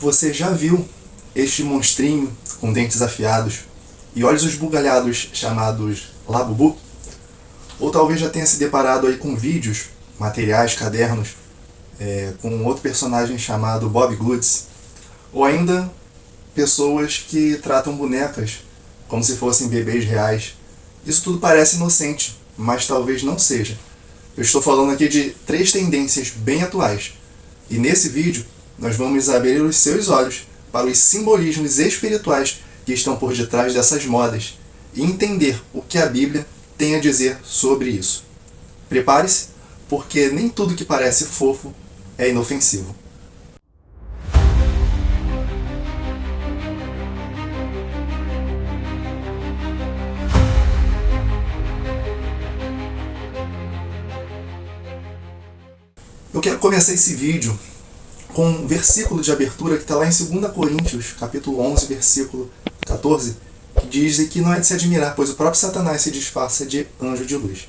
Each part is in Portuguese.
Você já viu este monstrinho com dentes afiados e olhos esbugalhados chamados Labubu? Ou talvez já tenha se deparado aí com vídeos, materiais, cadernos, com outro personagem chamado Bob Goods? Ou ainda pessoas que tratam bonecas como se fossem bebês reais. Isso tudo parece inocente, mas talvez não seja. Eu estou falando aqui de 3 tendências bem atuais. E nesse vídeo nós vamos abrir os seus olhos para os simbolismos espirituais que estão por detrás dessas modas e entender o que a Bíblia tem a dizer sobre isso. Prepare-se, porque nem tudo que parece fofo é inofensivo. Eu quero começar esse vídeo com um versículo de abertura que está lá em 2 Coríntios, capítulo 11, versículo 14, que diz que não é de se admirar, pois o próprio Satanás se disfarça de anjo de luz.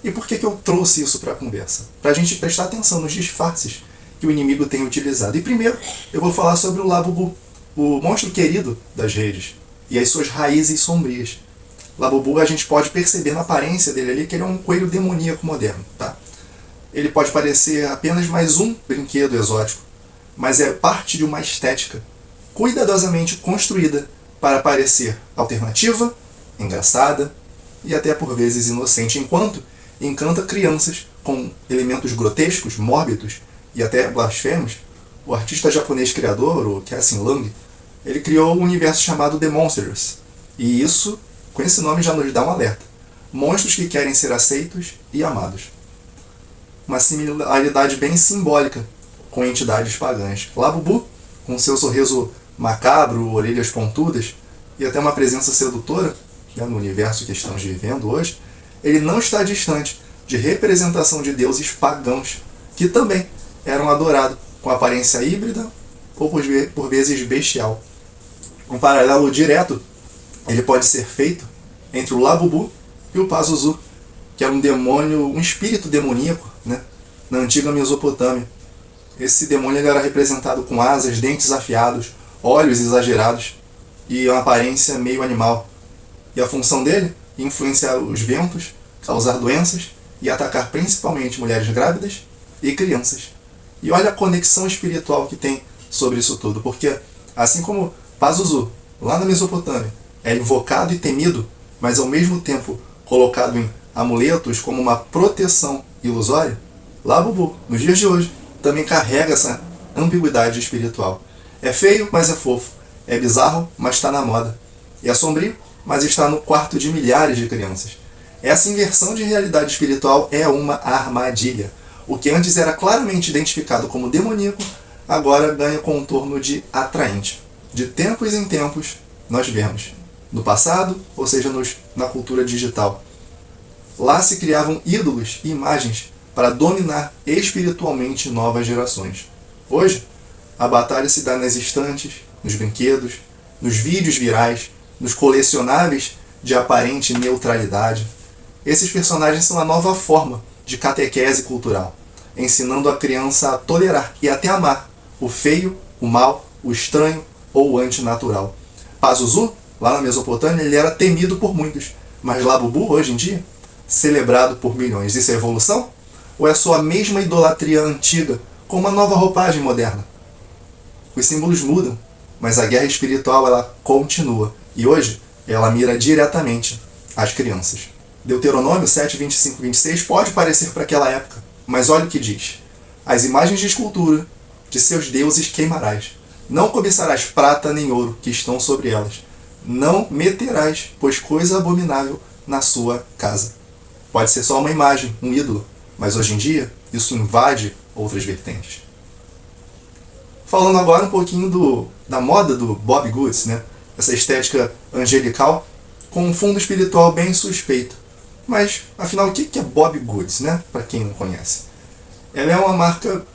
E por que eu trouxe isso para a conversa? Para a gente prestar atenção nos disfarces que o inimigo tem utilizado. E primeiro, eu vou falar sobre o Labubu, o monstro querido das redes, e as suas raízes sombrias. Labubu, a gente pode perceber na aparência dele ali que ele é um coelho demoníaco moderno, tá? Ele pode parecer apenas mais um brinquedo exótico, mas é parte de uma estética cuidadosamente construída para parecer alternativa, engraçada e até por vezes inocente, enquanto encanta crianças com elementos grotescos, mórbidos e até blasfemos. O artista japonês criador, o Cassie Lang, ele criou um universo chamado The Monsters, e isso, com esse nome, já nos dá um alerta. Monstros que querem ser aceitos e amados. Uma similaridade bem simbólica com entidades pagãs. Labubu, com seu sorriso macabro, orelhas pontudas e até uma presença sedutora, no universo que estamos vivendo hoje, ele não está distante de representação de deuses pagãos, que também eram adorados com aparência híbrida ou por vezes bestial. Um paralelo direto ele pode ser feito entre o Labubu e o Pazuzu, que era um demônio, um espírito demoníaco, na antiga Mesopotâmia. Esse demônio ele era representado com asas, dentes afiados, olhos exagerados e uma aparência meio animal. E a função dele? Influenciar os ventos, causar doenças e atacar principalmente mulheres grávidas e crianças. E olha a conexão espiritual que tem sobre isso tudo, porque assim como Pazuzu, lá na Mesopotâmia, é invocado e temido, mas ao mesmo tempo colocado em amuletos como uma proteção ilusória, Labubu, nos dias de hoje, também carrega essa ambiguidade espiritual. É feio, mas é fofo. É bizarro, mas está na moda. E é sombrio, mas está no quarto de milhares de crianças. Essa inversão de realidade espiritual é uma armadilha. O que antes era claramente identificado como demoníaco, agora ganha contorno de atraente. De tempos em tempos, nós vemos. No passado, ou seja, na cultura digital. Lá se criavam ídolos e imagens para dominar espiritualmente novas gerações. Hoje, a batalha se dá nas estantes, nos brinquedos, nos vídeos virais, nos colecionáveis de aparente neutralidade. Esses personagens são a nova forma de catequese cultural, ensinando a criança a tolerar e até amar o feio, o mal, o estranho ou o antinatural. Pazuzu, lá na Mesopotâmia, ele era temido por muitos, mas Labubu, hoje em dia, celebrado por milhões. Isso é evolução? Ou é só a mesma idolatria antiga, com uma nova roupagem moderna? Os símbolos mudam, mas a guerra espiritual ela continua. E hoje, ela mira diretamente as crianças. Deuteronômio 7, 25 e 26 pode parecer para aquela época, mas olha o que diz. As imagens de escultura de seus deuses queimarás. Não cobiçarás prata nem ouro que estão sobre elas. Não meterás, pois coisa abominável, na sua casa. Pode ser só uma imagem, um ídolo, mas hoje em dia isso invade outras vertentes. Falando agora um pouquinho da moda do Bob Goods, essa estética angelical com um fundo espiritual bem suspeito. Mas, afinal, o que é Bob Goods, para quem não conhece? Ela é uma marca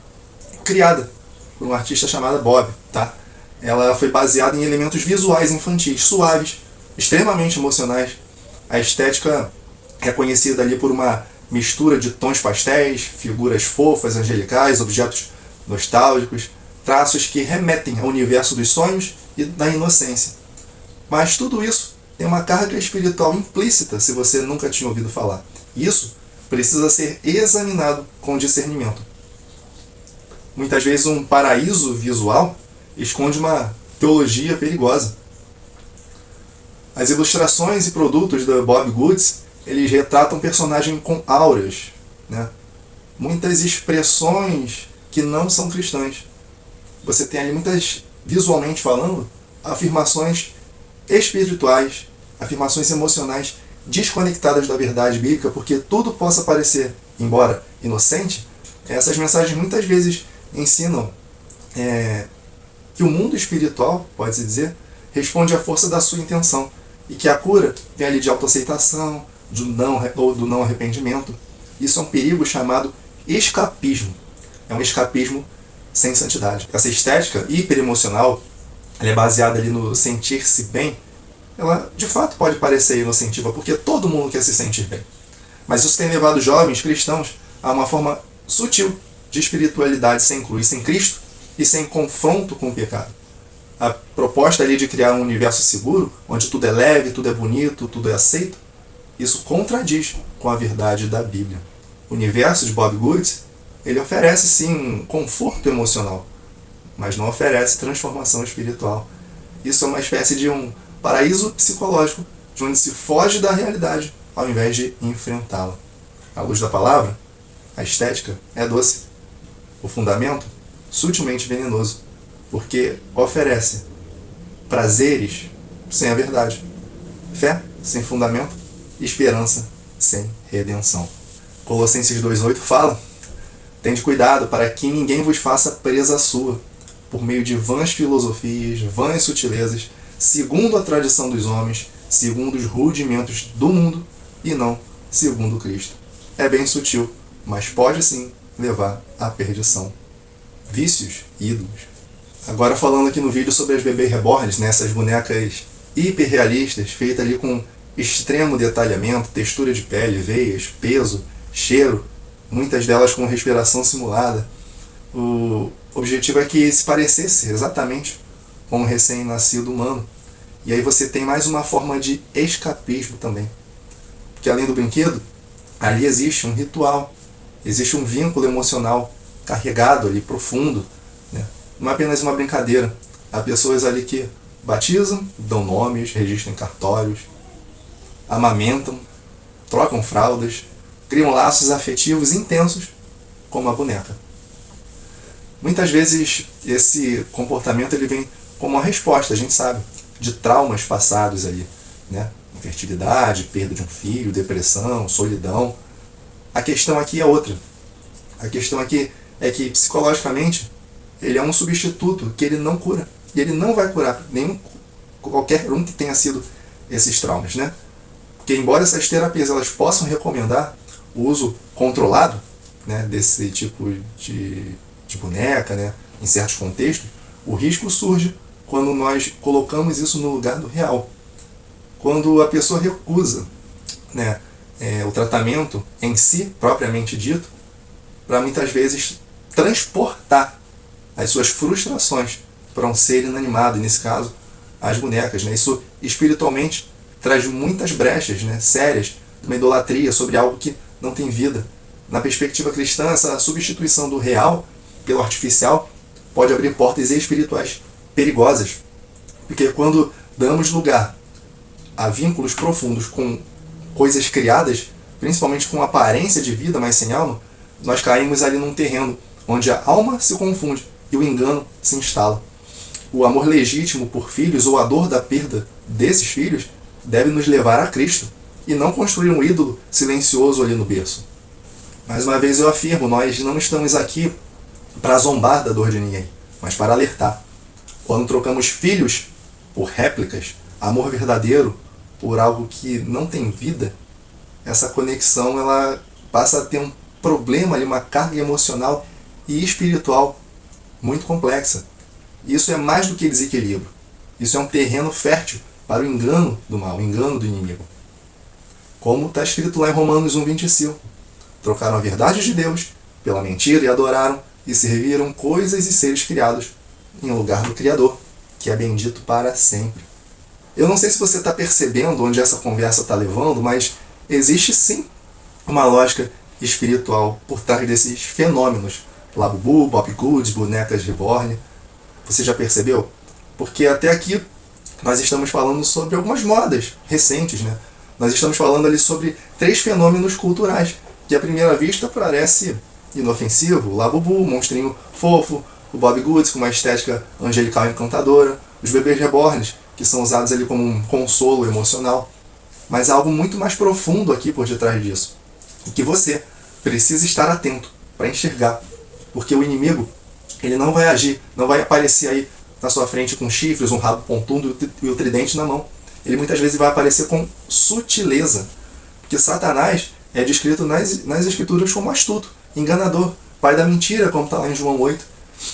criada por um artista chamado Bob, tá? Ela foi baseada em elementos visuais infantis, suaves, extremamente emocionais. A estética é conhecida ali por uma mistura de tons pastéis, figuras fofas, angelicais, objetos nostálgicos, traços que remetem ao universo dos sonhos e da inocência. Mas tudo isso tem uma carga espiritual implícita se você nunca tinha ouvido falar. Isso precisa ser examinado com discernimento. Muitas vezes um paraíso visual esconde uma teologia perigosa. As ilustrações e produtos da Bob Goods, eles retratam um personagem com auras, né? Muitas expressões que não são cristãs. Você tem ali muitas, visualmente falando, afirmações espirituais, afirmações emocionais desconectadas da verdade bíblica, porque tudo possa parecer, embora inocente, essas mensagens muitas vezes ensinam que o mundo espiritual, pode-se dizer, responde à força da sua intenção, e que a cura vem ali de autoaceitação, do não arrependimento. Isso é um perigo chamado escapismo. É um escapismo sem santidade. Essa estética hiperemocional, ela é baseada ali no sentir-se bem. Ela de fato pode parecer inofensiva, porque todo mundo quer se sentir bem. Mas isso tem levado jovens cristãos a uma forma sutil de espiritualidade sem cruz, sem Cristo e sem confronto com o pecado. A proposta ali de criar um universo seguro, onde tudo é leve, tudo é bonito, tudo é aceito, isso contradiz com a verdade da Bíblia. O universo de Bob Goods, ele oferece sim um conforto emocional, mas não oferece transformação espiritual. Isso é uma espécie de um paraíso psicológico, de onde se foge da realidade, ao invés de enfrentá-la. À luz da palavra, a estética é doce. O fundamento, sutilmente venenoso, porque oferece prazeres sem a verdade, fé sem fundamento, esperança sem redenção. Colossenses 2,8 fala: tende cuidado para que ninguém vos faça presa sua, por meio de vãs filosofias, vãs sutilezas, segundo a tradição dos homens, segundo os rudimentos do mundo, e não segundo Cristo. É bem sutil, mas pode sim levar à perdição. Vícios e ídolos. Agora falando aqui no vídeo sobre as bebês reborns, né, essas bonecas hiperrealistas, feitas ali com extremo detalhamento, textura de pele, veias, peso, cheiro, muitas delas com respiração simulada. O objetivo é que se parecesse exatamente com um recém-nascido humano. E aí você tem mais uma forma de escapismo também. Porque além do brinquedo, ali existe um ritual, existe um vínculo emocional carregado ali, profundo, né? Não é apenas uma brincadeira. Há pessoas ali que batizam, dão nomes, registram em cartórios, amamentam, trocam fraldas, criam laços afetivos intensos com uma boneca. Muitas vezes esse comportamento ele vem como uma resposta, a gente sabe, de traumas passados ali, né? Infertilidade, perda de um filho, depressão, solidão. A questão aqui é outra. A questão aqui é que psicologicamente ele é um substituto que ele não cura. E ele não vai curar qualquer um que tenha sido esses traumas, né? Porque embora essas terapias elas possam recomendar o uso controlado, né, desse tipo de boneca, né, em certos contextos, o risco surge quando nós colocamos isso no lugar do real. Quando a pessoa recusa, né, o tratamento em si, propriamente dito, para muitas vezes transportar as suas frustrações para um ser inanimado, e nesse caso, as bonecas, né? Isso espiritualmente traz muitas brechas, né, sérias, uma idolatria sobre algo que não tem vida. Na perspectiva cristã, essa substituição do real pelo artificial pode abrir portas espirituais perigosas, porque quando damos lugar a vínculos profundos com coisas criadas, principalmente com aparência de vida, mas sem alma, nós caímos ali num terreno onde a alma se confunde e o engano se instala. O amor legítimo por filhos ou a dor da perda desses filhos deve nos levar a Cristo e não construir um ídolo silencioso ali no berço. Mais uma vez eu afirmo, nós não estamos aqui para zombar da dor de ninguém, mas para alertar. Quando trocamos filhos por réplicas, amor verdadeiro por algo que não tem vida, essa conexão ela passa a ter um problema ali, uma carga emocional e espiritual muito complexa. Isso é mais do que desequilíbrio. Isso é um terreno fértil para o engano do mal, o engano do inimigo. Como está escrito lá em Romanos 1,25. Trocaram a verdade de Deus pela mentira e adoraram e serviram coisas e seres criados em lugar do Criador, que é bendito para sempre. Eu não sei se você está percebendo onde essa conversa está levando, mas existe sim uma lógica espiritual por trás desses fenômenos. Labubu, Bob Goods, bonecas reborn. Você já percebeu? Porque até aqui nós estamos falando sobre algumas modas recentes, né? Nós estamos falando ali sobre 3 fenômenos culturais, que à primeira vista parece inofensivo. O Labubu, um monstrinho fofo, o Bob Goods com uma estética angelical encantadora, os bebês reborns, que são usados ali como um consolo emocional. Mas há algo muito mais profundo aqui por detrás disso, e que você precisa estar atento para enxergar, porque o inimigo ele não vai agir, não vai aparecer aí na sua frente com chifres, um rabo pontudo e o tridente na mão. Ele muitas vezes vai aparecer com sutileza, porque Satanás é descrito nas escrituras como astuto, enganador, pai da mentira, como está lá em João 8.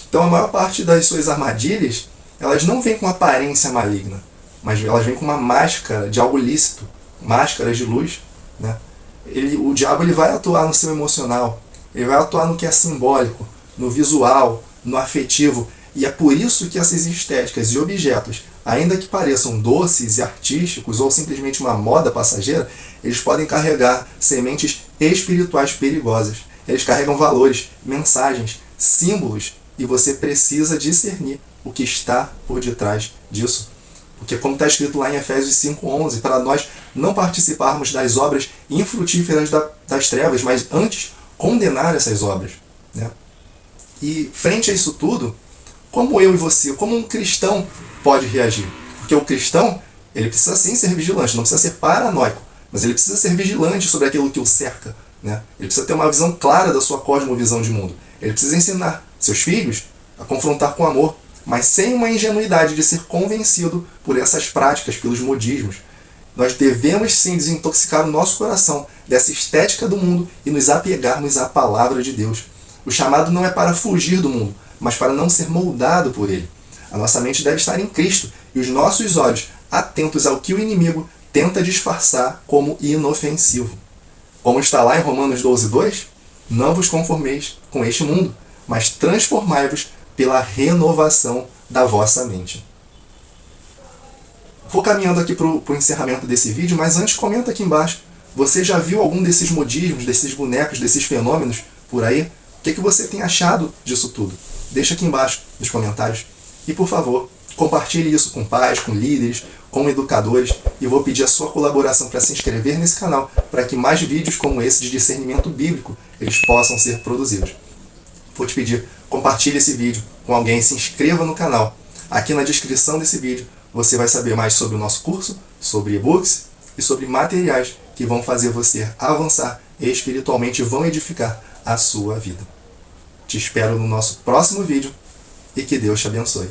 Então a maior parte das suas armadilhas, elas não vêm com aparência maligna, mas elas vêm com uma máscara de algo lícito, máscaras de luz, né? O diabo ele vai atuar no seu emocional, ele vai atuar no que é simbólico, no visual, no afetivo, e é por isso que essas estéticas e objetos, ainda que pareçam doces e artísticos ou simplesmente uma moda passageira, eles podem carregar sementes espirituais perigosas. Eles carregam valores, mensagens, símbolos, e você precisa discernir o que está por detrás disso. Porque como está escrito lá em Efésios 5:11, para nós não participarmos das obras infrutíferas das trevas, mas antes condenar essas obras, né? E frente a isso tudo, como eu e você, como um cristão pode reagir? Porque o cristão, ele precisa sim ser vigilante, não precisa ser paranoico, mas ele precisa ser vigilante sobre aquilo que o cerca, né? Ele precisa ter uma visão clara da sua cosmovisão de mundo. Ele precisa ensinar seus filhos a confrontar com amor, mas sem uma ingenuidade de ser convencido por essas práticas, pelos modismos. Nós devemos sim desintoxicar o nosso coração dessa estética do mundo e nos apegarmos à palavra de Deus. O chamado não é para fugir do mundo, mas para não ser moldado por ele. A nossa mente deve estar em Cristo e os nossos olhos atentos ao que o inimigo tenta disfarçar como inofensivo. Como está lá em Romanos 12:2, não vos conformeis com este mundo, mas transformai-vos pela renovação da vossa mente. Vou caminhando aqui para o encerramento desse vídeo, mas antes comenta aqui embaixo. Você já viu algum desses modismos, desses bonecos, desses fenômenos por aí? O que você tem achado disso tudo? Deixa aqui embaixo nos comentários. E por favor, compartilhe isso com pais, com líderes, com educadores. E vou pedir a sua colaboração para se inscrever nesse canal, para que mais vídeos como esse de discernimento bíblico eles possam ser produzidos. Vou te pedir, compartilhe esse vídeo com alguém, se inscreva no canal. Aqui na descrição desse vídeo você vai saber mais sobre o nosso curso, sobre e-books e sobre materiais que vão fazer você avançar espiritualmente e vão edificar a sua vida. Te espero no nosso próximo vídeo e que Deus te abençoe.